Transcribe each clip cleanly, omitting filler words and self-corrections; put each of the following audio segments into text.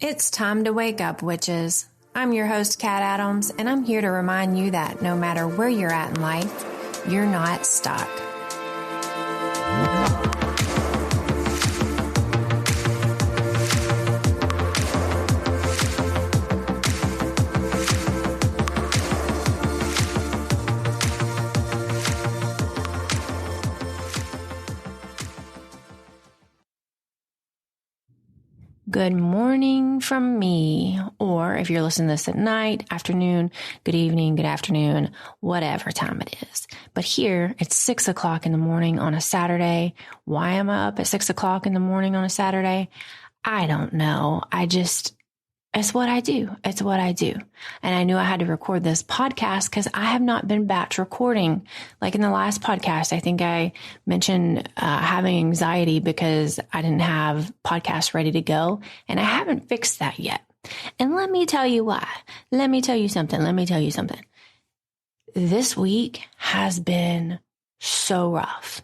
It's time to wake up, witches. I'm your host, Kat Adams, and I'm here to remind you that no matter where you're at in life, you're not stuck. Good morning from me, or if you're listening to this at night, afternoon, good evening, good afternoon, whatever time it is. But here, it's 6 o'clock in the morning on a Saturday. Why am I up at 6 o'clock in the morning on a Saturday? I don't know. It's what I do. It's what I do. And I knew I had to record this podcast because I have not been batch recording. Like in the last podcast, I think I mentioned having anxiety because I didn't have podcasts ready to go. And I haven't fixed that yet. And let me tell you why. Let me tell you something. This week has been so rough.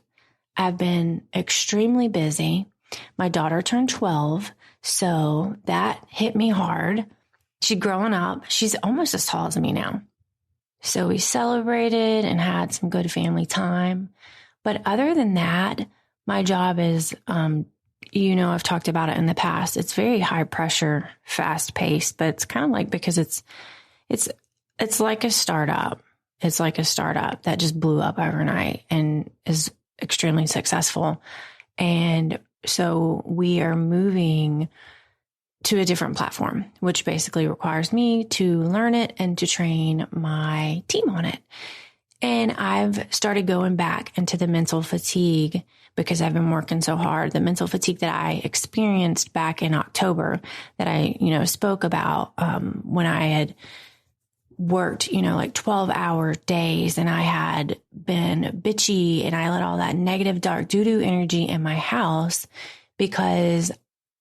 I've been extremely busy. My daughter turned 12. So that hit me hard. She's growing up. She's almost as tall as me now. So we celebrated and had some good family time. But other than that, my job is, I've talked about it in the past. It's very high pressure, fast paced, but it's kind of like because it's like a startup. It's like a startup that just blew up overnight and is extremely successful. And so we are moving to a different platform, which basically requires me to learn it and to train my team on it. And I've started going back into the mental fatigue because I've been working so hard. The mental fatigue that I experienced back in October that I, spoke about when I had worked, like 12-hour days and I had been bitchy and I let all that negative dark doo-doo energy in my house because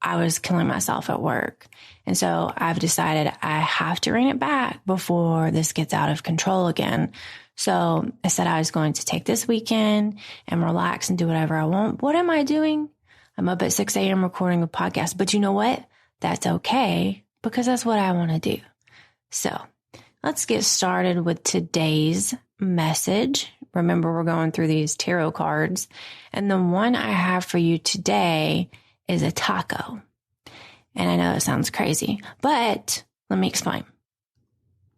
I was killing myself at work. And so I've decided I have to rein it back before this gets out of control again. So I said I was going to take this weekend and relax and do whatever I want. What am I doing? I'm up at 6 a.m. recording a podcast, but you know what? That's okay because that's what I want to do. So let's get started with today's message. Remember, we're going through these tarot cards. And the one I have for you today is a taco. And I know it sounds crazy, but let me explain.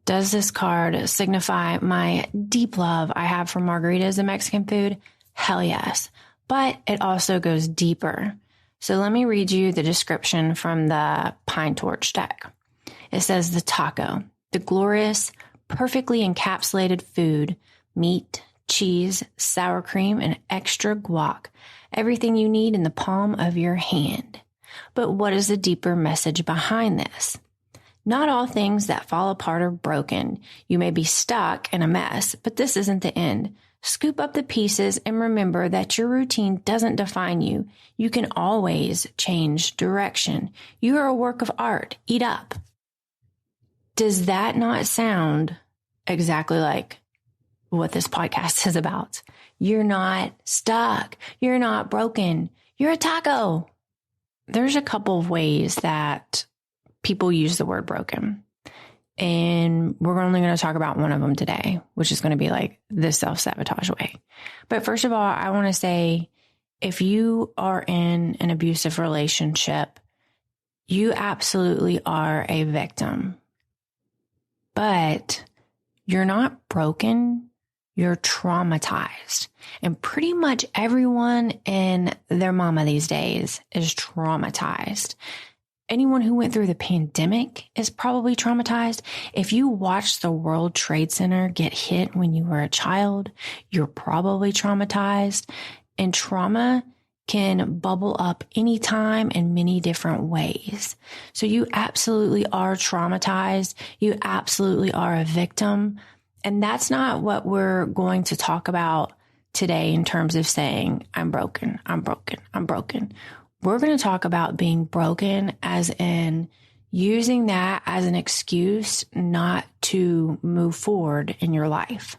Does this card signify my deep love I have for margaritas and Mexican food? Hell yes. But it also goes deeper. So let me read you the description from the Pine Torch deck. It says the taco. The glorious, perfectly encapsulated food, meat, cheese, sour cream, and extra guac. Everything you need in the palm of your hand. But what is the deeper message behind this? Not all things that fall apart are broken. You may be stuck in a mess, but this isn't the end. Scoop up the pieces and remember that your routine doesn't define you. You can always change direction. You are a work of art. Eat up. Does that not sound exactly like what this podcast is about? You're not stuck. You're not broken. You're a taco. There's a couple of ways that people use the word broken. And we're only going to talk about one of them today, which is going to be like the self-sabotage way. But first of all, I want to say, if you are in an abusive relationship, you absolutely are a victim. But you're not broken, you're traumatized. And pretty much everyone and their mama these days is traumatized. Anyone who went through the pandemic is probably traumatized. If you watched the World Trade Center get hit when you were a child, you're probably traumatized. And trauma can bubble up anytime in many different ways. So you absolutely are traumatized. You absolutely are a victim. And that's not what we're going to talk about today in terms of saying, I'm broken, I'm broken, I'm broken. We're going to talk about being broken as in using that as an excuse not to move forward in your life.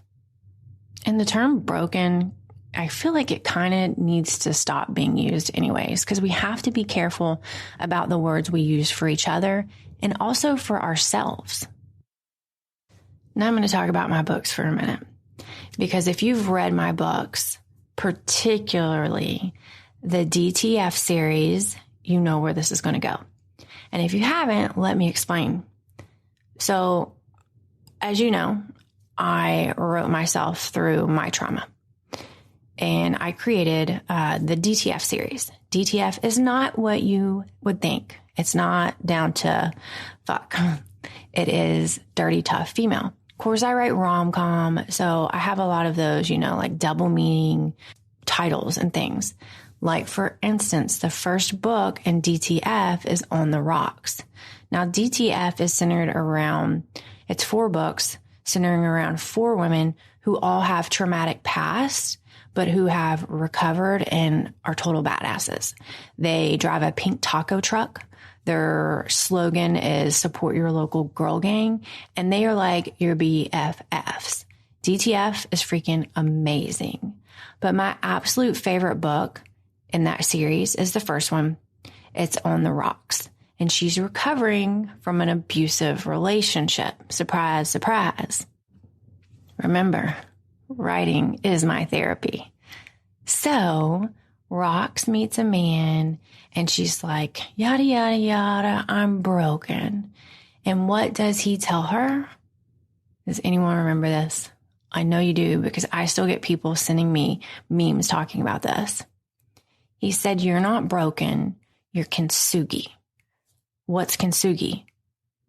And the term broken I feel like it kind of needs to stop being used anyways, because we have to be careful about the words we use for each other and also for ourselves. Now I'm going to talk about my books for a minute, because if you've read my books, particularly the DTF series, you know where this is going to go. And if you haven't, let me explain. So, as you know, I wrote myself through my trauma. And I created the DTF series. DTF is not what you would think. It's not down to fuck. It is dirty, tough female. Of course, I write rom-com, so I have a lot of those, like double meaning titles and things. Like, for instance, the first book in DTF is On the Rocks. Now, DTF is centered around, it's 4 books centering around 4 women who all have traumatic past, but who have recovered and are total badasses. They drive a pink taco truck. Their slogan is support your local girl gang. And they are like your BFFs. DTF is freaking amazing. But my absolute favorite book in that series is the first one. It's On the Rocks. And she's recovering from an abusive relationship. Surprise, surprise. Remember, writing is my therapy. So Rox meets a man and she's like, yada, yada, yada, I'm broken. And what does he tell her? Does anyone remember this? I know you do, because I still get people sending me memes talking about this. He said, you're not broken, you're kintsugi. What's kintsugi?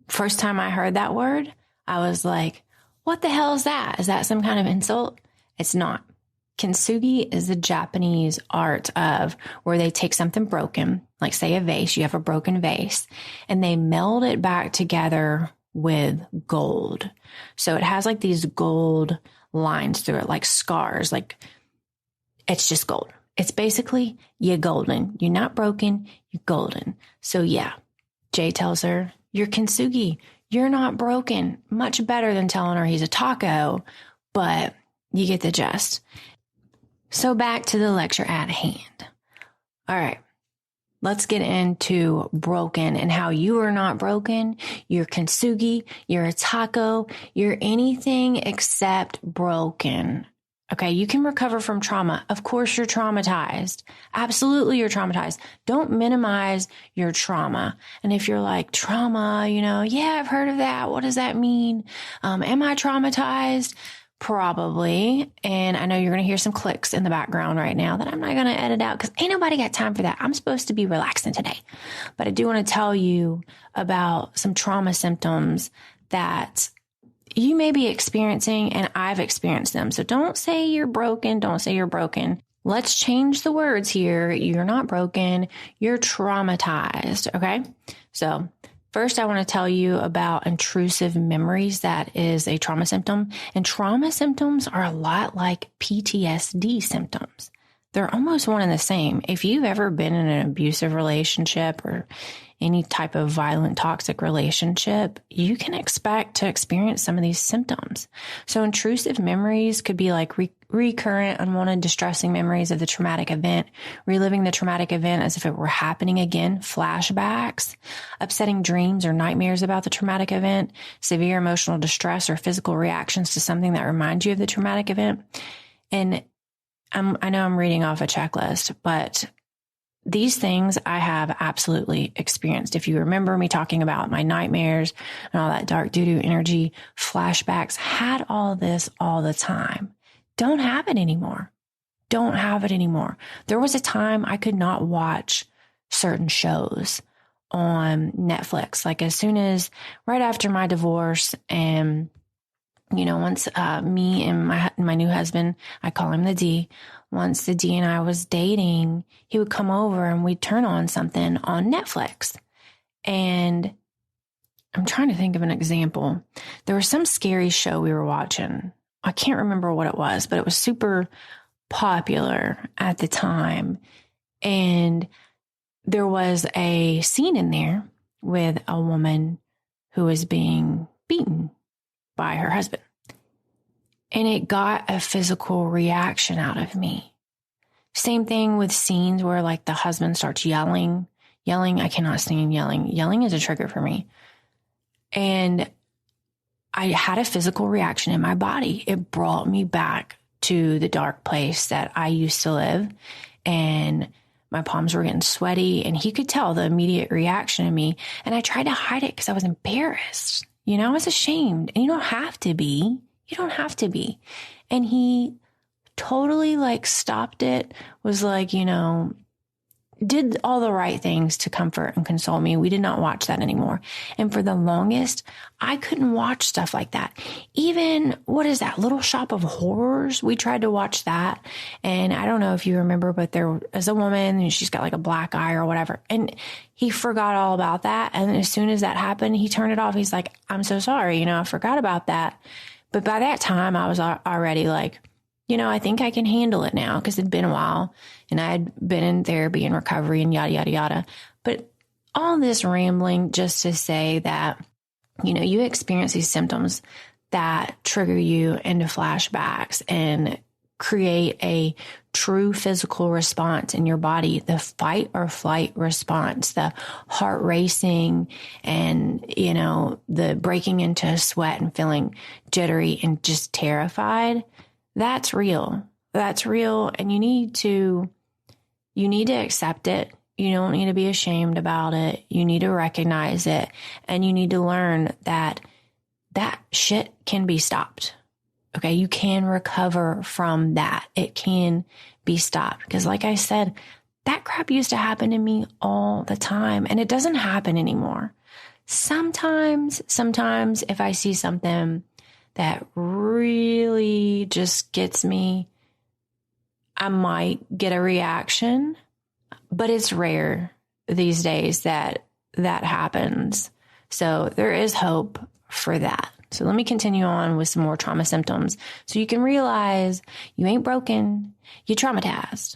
First time I heard that word, I was like, what the hell is that? Is that some kind of insult? It's not. Kintsugi is the Japanese art of where they take something broken, like say a vase, you have a broken vase, and they meld it back together with gold. So it has like these gold lines through it, like scars, like it's just gold. It's basically, you're golden. You're not broken, you're golden. So yeah, Jay tells her, you're kintsugi. You're not broken. Much better than telling her he's a taco, but you get the gist. So back to the lecture at hand. All right, let's get into broken and how you are not broken. You're kintsugi, you're a taco, you're anything except broken. Okay, you can recover from trauma. Of course, you're traumatized. Absolutely, you're traumatized. Don't minimize your trauma. And if you're like, trauma, yeah, I've heard of that. What does that mean? Am I traumatized? Probably. And I know you're going to hear some clicks in the background right now that I'm not going to edit out because ain't nobody got time for that. I'm supposed to be relaxing today. But I do want to tell you about some trauma symptoms that you may be experiencing, and I've experienced them. So don't say you're broken. Don't say you're broken. Let's change the words here. You're not broken. You're traumatized. Okay. So first, I want to tell you about intrusive memories. That is a trauma symptom. And trauma symptoms are a lot like PTSD symptoms. They're almost one and the same. If you've ever been in an abusive relationship or any type of violent, toxic relationship, you can expect to experience some of these symptoms. So intrusive memories could be like recurrent, unwanted, distressing memories of the traumatic event, reliving the traumatic event as if it were happening again, flashbacks, upsetting dreams or nightmares about the traumatic event, severe emotional distress or physical reactions to something that reminds you of the traumatic event. And I know I'm reading off a checklist, but these things I have absolutely experienced. If you remember me talking about my nightmares and all that dark doo-doo energy, flashbacks, had all this all the time. Don't have it anymore. Don't have it anymore. There was a time I could not watch certain shows on Netflix. Like as soon as, right after my divorce and once me and my new husband, I call him the D, once the D and I was dating, he would come over and we'd turn on something on Netflix. And I'm trying to think of an example. There was some scary show we were watching. I can't remember what it was, but it was super popular at the time. And there was a scene in there with a woman who was being beaten by her husband. And it got a physical reaction out of me. Same thing with scenes where like the husband starts yelling. I cannot stand yelling. Yelling is a trigger for me. And I had a physical reaction in my body. It brought me back to the dark place that I used to live. And my palms were getting sweaty, and he could tell the immediate reaction in me. And I tried to hide it because I was embarrassed. I was ashamed. And you don't have to be. You don't have to be. And he totally like stopped it, was like, did all the right things to comfort and console me. We did not watch that anymore. And for the longest, I couldn't watch stuff like that. Even, what is that, Little Shop of Horrors? We tried to watch that. And I don't know if you remember, but there is a woman and she's got like a black eye or whatever. And he forgot all about that. And as soon as that happened, he turned it off. He's like, I'm so sorry. I forgot about that. But by that time, I was already like, I think I can handle it now, because it'd been a while and I had been in therapy and recovery and yada, yada, yada. But all this rambling just to say that, you experience these symptoms that trigger you into flashbacks and create a true physical response in your body, the fight or flight response, the heart racing and, the breaking into a sweat and feeling jittery and just terrified. That's real. That's real. And you need to accept it. You don't need to be ashamed about it. You need to recognize it. And you need to learn that shit can be stopped. Okay. You can recover from that. It can be stopped. Because like I said, that crap used to happen to me all the time, and it doesn't happen anymore. Sometimes if I see something that really just gets me, I might get a reaction, but it's rare these days that happens. So there is hope for that. So let me continue on with some more trauma symptoms so you can realize you ain't broken, you're traumatized.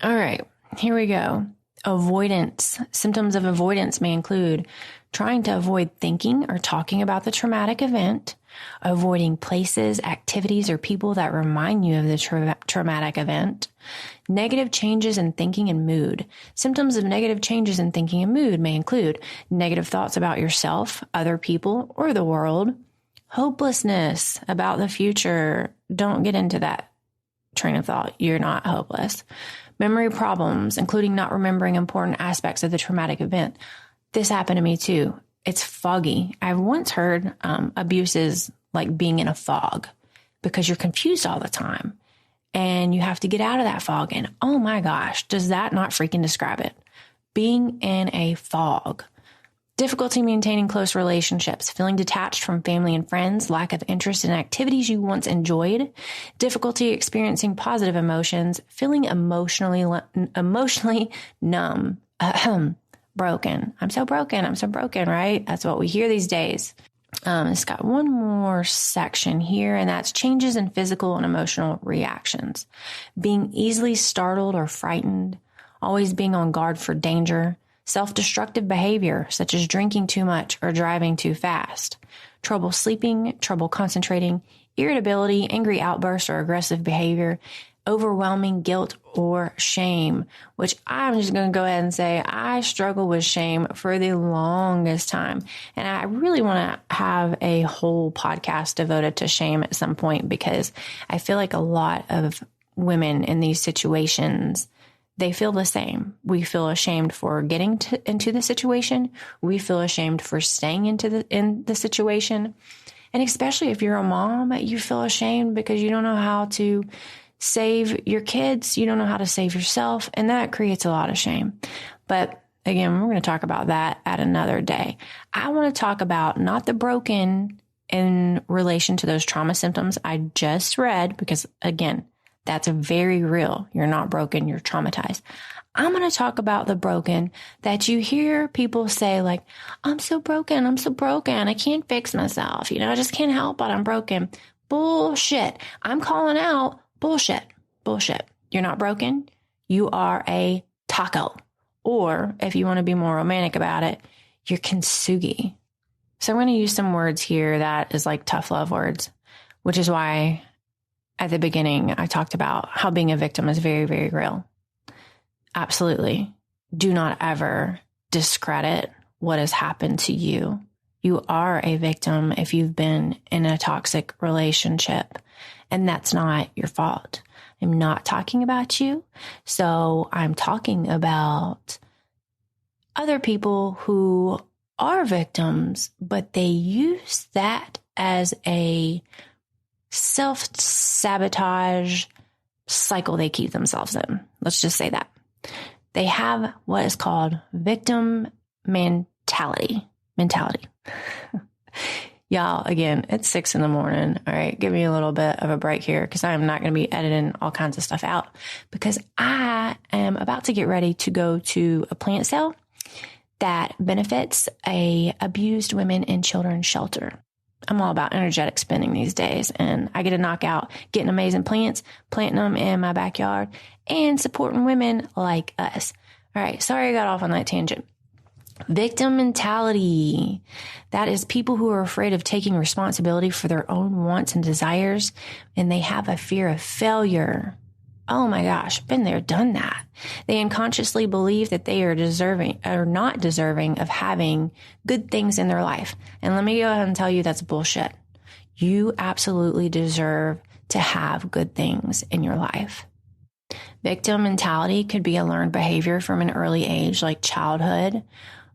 All right, here we go. Avoidance. Symptoms of avoidance may include trying to avoid thinking or talking about the traumatic event, avoiding places, activities, or people that remind you of the traumatic event, negative changes in thinking and mood. Symptoms of negative changes in thinking and mood may include negative thoughts about yourself, other people, or the world, hopelessness about the future. Don't get into that train of thought. You're not hopeless. Memory problems, including not remembering important aspects of the traumatic event. This happened to me too. It's foggy. I've once heard abuse is like being in a fog because you're confused all the time and you have to get out of that fog. And oh my gosh, does that not freaking describe it? Being in a fog. Difficulty maintaining close relationships, feeling detached from family and friends, lack of interest in activities you once enjoyed, difficulty experiencing positive emotions, feeling emotionally numb, broken. I'm so broken, right? That's what we hear these days. It's got one more section here, and that's changes in physical and emotional reactions. Being easily startled or frightened, always being on guard for danger, self-destructive behavior, such as drinking too much or driving too fast, trouble sleeping, trouble concentrating, irritability, angry outbursts or aggressive behavior, overwhelming guilt or shame, which I'm just going to go ahead and say I struggle with shame for the longest time. And I really want to have a whole podcast devoted to shame at some point, because I feel like a lot of women in these situations, they feel the same. We feel ashamed for getting into the situation. We feel ashamed for staying in the situation. And especially if you're a mom, you feel ashamed because you don't know how to save your kids. You don't know how to save yourself. And that creates a lot of shame. But again, we're going to talk about that at another day. I want to talk about not the broken in relation to those trauma symptoms I just read, because again, that's very real. You're not broken. You're traumatized. I'm going to talk about the broken that you hear people say, like, I'm so broken. I can't fix myself. I just can't help it. I'm broken. Bullshit. I'm calling out bullshit. You're not broken. You are a taco. Or if you want to be more romantic about it, you're kintsugi. So I'm going to use some words here that is like tough love words. which is why at the beginning I talked about how being a victim is very, very real. Absolutely. Do not ever discredit what has happened to you. You are a victim if you've been in a toxic relationship, and that's not your fault. I'm not talking about you. So I'm talking about other people who are victims, but they use that as a self-sabotage cycle they keep themselves in. Let's just say that. They have what is called victim mentality. Y'all, again, it's 6 a.m. All right. Give me a little bit of a break here because I am not going to be editing all kinds of stuff out because I am about to get ready to go to a plant sale that benefits a abused women and children shelter. I'm all about energetic spending these days, and I get to knock out getting amazing plants, planting them in my backyard, and supporting women like us. All right. Sorry I got off on that tangent. Victim mentality. That is people who are afraid of taking responsibility for their own wants and desires, and they have a fear of failure. Oh my gosh, been there, done that. They unconsciously believe that they are deserving or not deserving of having good things in their life. And let me go ahead and tell you that's bullshit. You absolutely deserve to have good things in your life. Victim mentality could be a learned behavior from an early age, like childhood,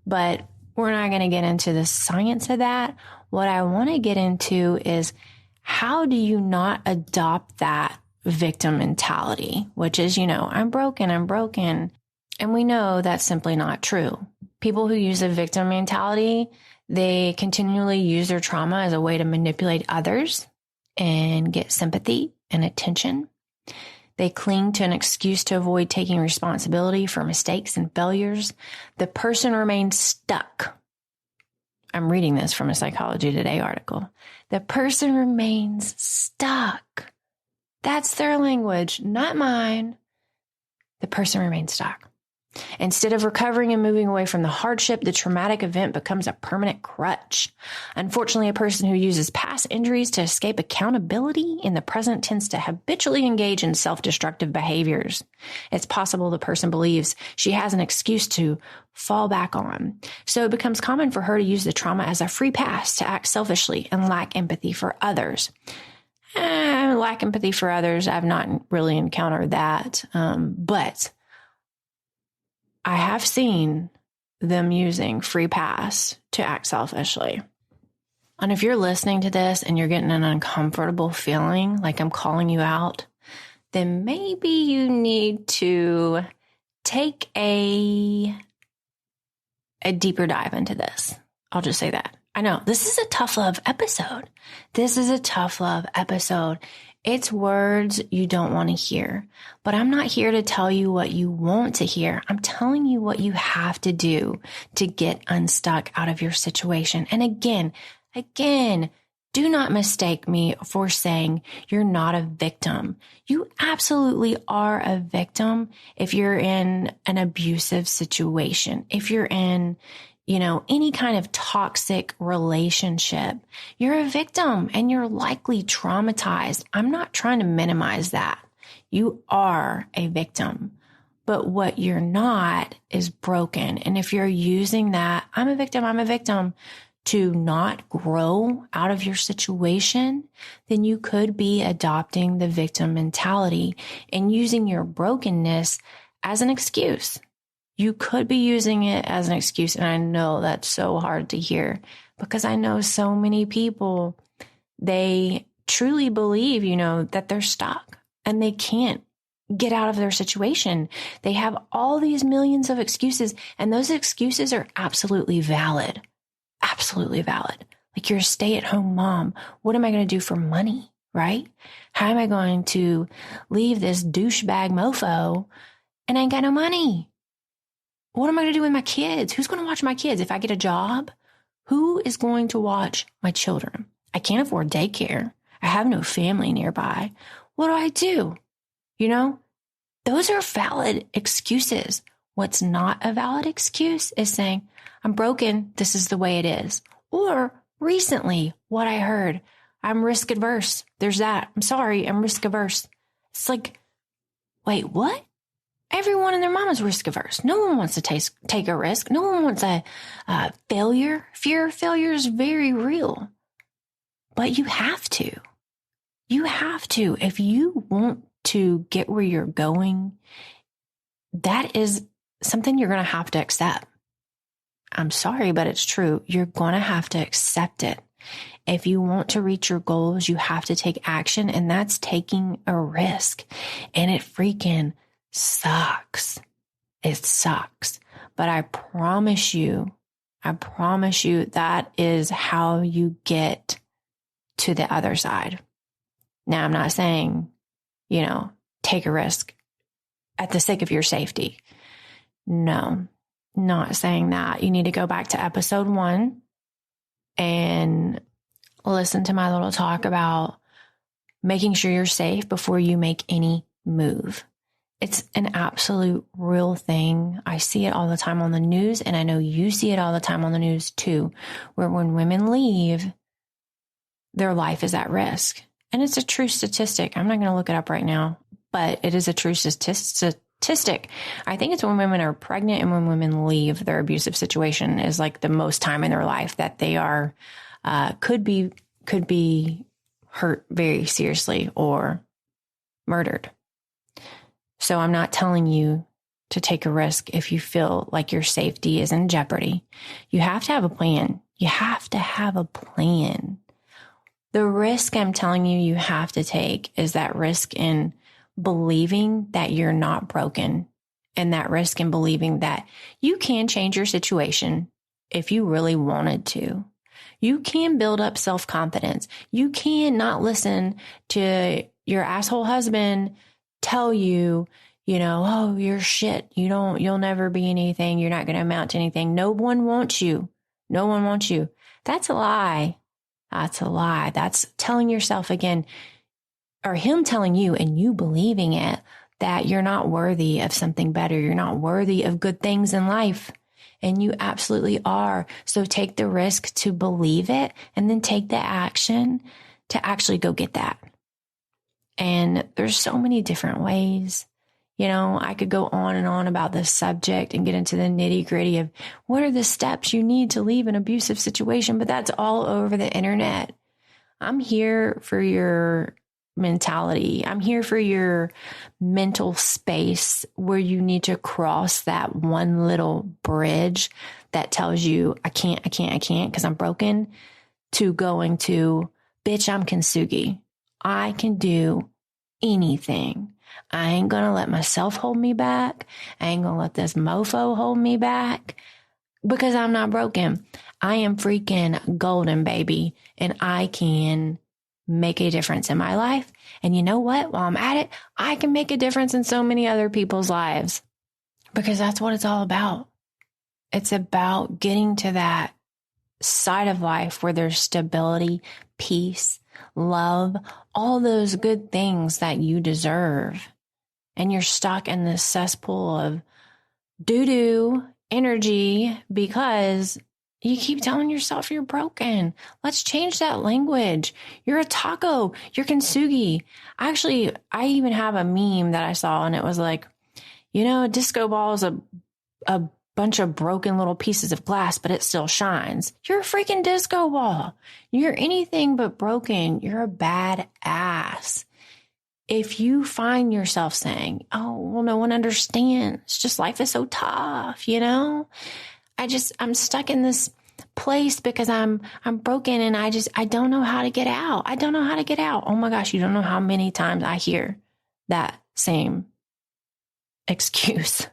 but we're not going to get into the science of that. What I want to get into is how do you not adopt that victim mentality, which is, I'm broken. And we know that's simply not true. People who use a victim mentality, they continually use their trauma as a way to manipulate others and get sympathy and attention. They cling to an excuse to avoid taking responsibility for mistakes and failures. The person remains stuck. I'm reading this from a Psychology Today article. The person remains stuck. That's their language, not mine. The person remains stuck. Instead of recovering and moving away from the hardship, the traumatic event becomes a permanent crutch. Unfortunately, a person who uses past injuries to escape accountability in the present tends to habitually engage in self-destructive behaviors. It's possible the person believes she has an excuse to fall back on. So it becomes common for her to use the trauma as a free pass to act selfishly and lack empathy for others. Lack empathy for others, I've not really encountered that, but I have seen them using free pass to act selfishly. And if you're listening to this and you're getting an uncomfortable feeling like I'm calling you out, then maybe you need to take a deeper dive into this. I'll just say that. I know this is a tough love episode. It's words you don't want to hear, but I'm not here to tell you what you want to hear. I'm telling you what you have to do to get unstuck out of your situation. And again, do not mistake me for saying you're not a victim. You absolutely are a victim if you're in an abusive situation, if you're in any kind of toxic relationship, you're a victim and you're likely traumatized. I'm not trying to minimize that. You are a victim, but what you're not is broken. And if you're using that, I'm a victim to not grow out of your situation, then you could be adopting the victim mentality and using your brokenness as an excuse. You could be using it as an excuse. And I know that's so hard to hear because I know so many people, they truly believe, that they're stuck and they can't get out of their situation. They have all these millions of excuses, and those excuses are absolutely valid. Absolutely valid. Like, you're a stay-at-home mom. What am I going to do for money, right? How am I going to leave this douchebag mofo and I ain't got no money? What am I going to do with my kids? Who's going to watch my kids? If I get a job, who is going to watch my children? I can't afford daycare. I have no family nearby. What do? Those are valid excuses. What's not a valid excuse is saying, I'm broken. This is the way it is. Or recently, what I heard, I'm risk adverse. There's that. I'm sorry. I'm risk averse. It's like, wait, what? Everyone and their mama's risk averse. No one wants to take a risk. No one wants a failure. Fear of failure is very real. But you have to. You have to. If you want to get where you're going, that is something you're going to have to accept. I'm sorry, but it's true. You're going to have to accept it. If you want to reach your goals, you have to take action, and that's taking a risk. And it freaking sucks. It sucks. But I promise you that is how you get to the other side. Now, I'm not saying, take a risk at the sake of your safety. No, not saying that. You need to go back to episode 1 and listen to my little talk about making sure you're safe before you make any move. It's an absolute real thing. I see it all the time on the news, and I know you see it all the time on the news too, where when women leave, their life is at risk. And it's a true statistic. I'm not going to look it up right now, but it is a true statistic. I think it's when women are pregnant and when women leave their abusive situation is like the most time in their life that they are, could be hurt very seriously or murdered. So I'm not telling you to take a risk if you feel like your safety is in jeopardy. You have to have a plan. You have to have a plan. The risk I'm telling you have to take is that risk in believing that you're not broken, and that risk in believing that you can change your situation if you really wanted to. You can build up self-confidence. You can not listen to your asshole husband tell you, oh, you're shit. You'll never be anything. You're not going to amount to anything. No one wants you. No one wants you. That's a lie. That's a lie. That's telling yourself again, or him telling you and you believing it, that you're not worthy of something better. You're not worthy of good things in life. And you absolutely are. So take the risk to believe it, and then take the action to actually go get that. And there's so many different ways. I could go on and on about this subject and get into the nitty gritty of what are the steps you need to leave an abusive situation, but that's all over the internet. I'm here for your mentality. I'm here for your mental space where you need to cross that one little bridge that tells you, I can't, because I'm broken, to going to, bitch, I'm Kintsugi. I can do anything. I ain't going to let myself hold me back. I ain't going to let this mofo hold me back because I'm not broken. I am freaking golden, baby. And I can make a difference in my life. And you know what? While I'm at it, I can make a difference in so many other people's lives, because that's what it's all about. It's about getting to that side of life where there's stability, peace, love, all those good things that you deserve. And you're stuck in this cesspool of doo-doo energy because you keep telling yourself you're broken. Let's change that language. You're a taco. You're Kintsugi. Actually, I even have a meme that I saw, and it was like, a disco ball is a bunch of broken little pieces of glass, but it still shines. You're a freaking disco ball. You're anything but broken. You're a bad ass. If you find yourself saying, oh, well, no one understands. It's just life is so tough, I'm stuck in this place because I'm broken and I don't know how to get out. I don't know how to get out. Oh my gosh, you don't know how many times I hear that same excuse.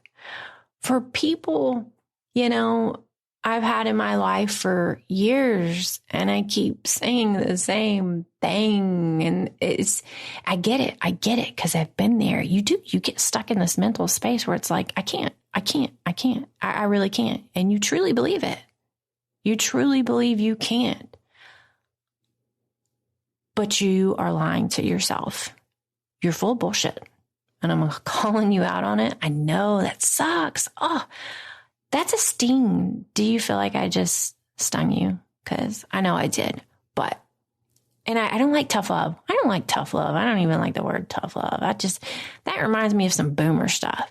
For people, I've had in my life for years, and I keep saying the same thing. And I get it. Because I've been there. You get stuck in this mental space where it's like, I can't. I really can't. And you truly believe it. You truly believe you can't. But you are lying to yourself. You're full of bullshit. And I'm calling you out on it. I know that sucks. Oh, that's a sting. Do you feel like I just stung you? Because I know I did. But And I don't like tough love. I don't like tough love. I don't even like the word tough love. That reminds me of some boomer stuff.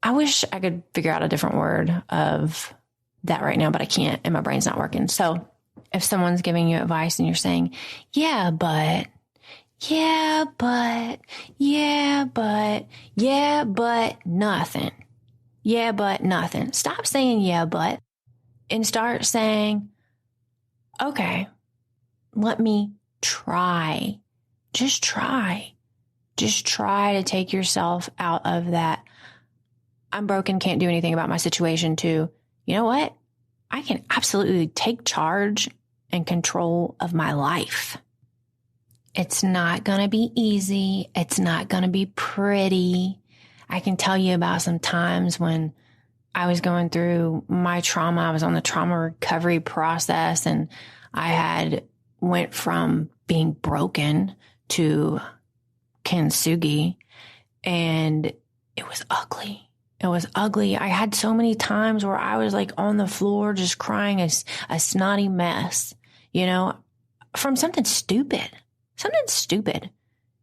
I wish I could figure out a different word of that right now, but I can't, and my brain's not working. So if someone's giving you advice and you're saying, yeah, but nothing. Yeah, but nothing. Stop saying yeah, but, and start saying, okay, let me try. Just try. Just try to take yourself out of that I'm broken, can't do anything about my situation to, you know what? I can absolutely take charge and control of my life. It's not going to be easy. It's not going to be pretty. I can tell you about some times when I was going through my trauma. I was on the trauma recovery process, and I had went from being broken to kintsugi, and it was ugly. It was ugly. I had so many times where I was like on the floor just crying a snotty mess, from something stupid.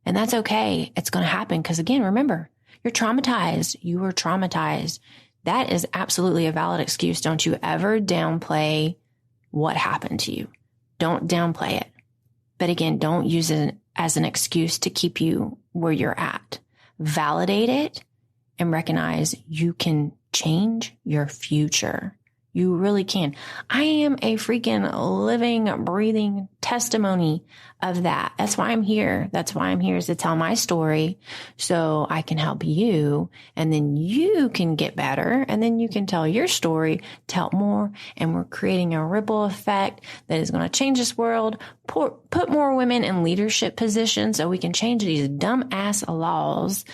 And that's okay. It's going to happen because, again, remember, you're traumatized. You were traumatized. That is absolutely a valid excuse. Don't you ever downplay what happened to you. Don't downplay it. But again, don't use it as an excuse to keep you where you're at. Validate it and recognize you can change your future. You really can. I am a freaking living, breathing testimony of that. That's why I'm here. That's why I'm here, is to tell my story so I can help you, and then you can get better, and then you can tell your story to help more. And we're creating a ripple effect that is going to change this world, put more women in leadership positions so we can change these dumb ass laws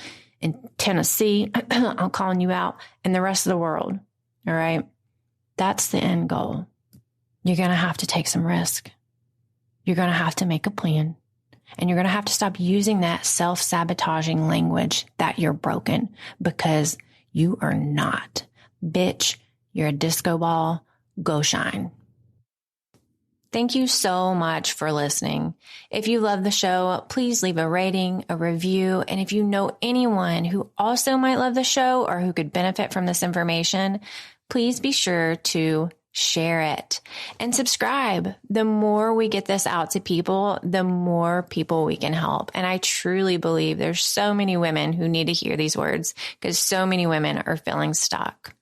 in Tennessee. I'm calling you out, and the rest of the world. All right. That's the end goal. You're going to have to take some risk. You're going to have to make a plan, and you're going to have to stop using that self-sabotaging language that you're broken, because you are not. Bitch, you're a disco ball. Go shine. Thank you so much for listening. If you love the show, please leave a rating, a review. And if you know anyone who also might love the show or who could benefit from this information, please be sure to share it and subscribe. The more we get this out to people, the more people we can help. And I truly believe there's so many women who need to hear these words, because so many women are feeling stuck.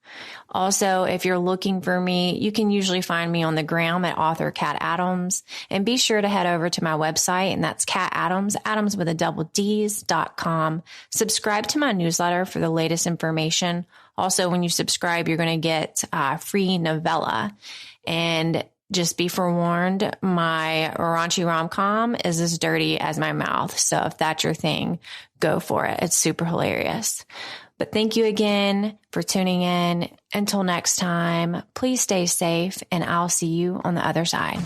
Also, if you're looking for me, you can usually find me on the gram at author Kat Adams, and be sure to head over to my website, and that's Kat Adams, Adams with a double D's.com. Subscribe to my newsletter for the latest information. Also, when you subscribe, you're going to get a free novella. And just be forewarned, my raunchy rom-com is as dirty as my mouth. So if that's your thing, go for it. It's super hilarious. But thank you again for tuning in. Until next time, please stay safe, and I'll see you on the other side.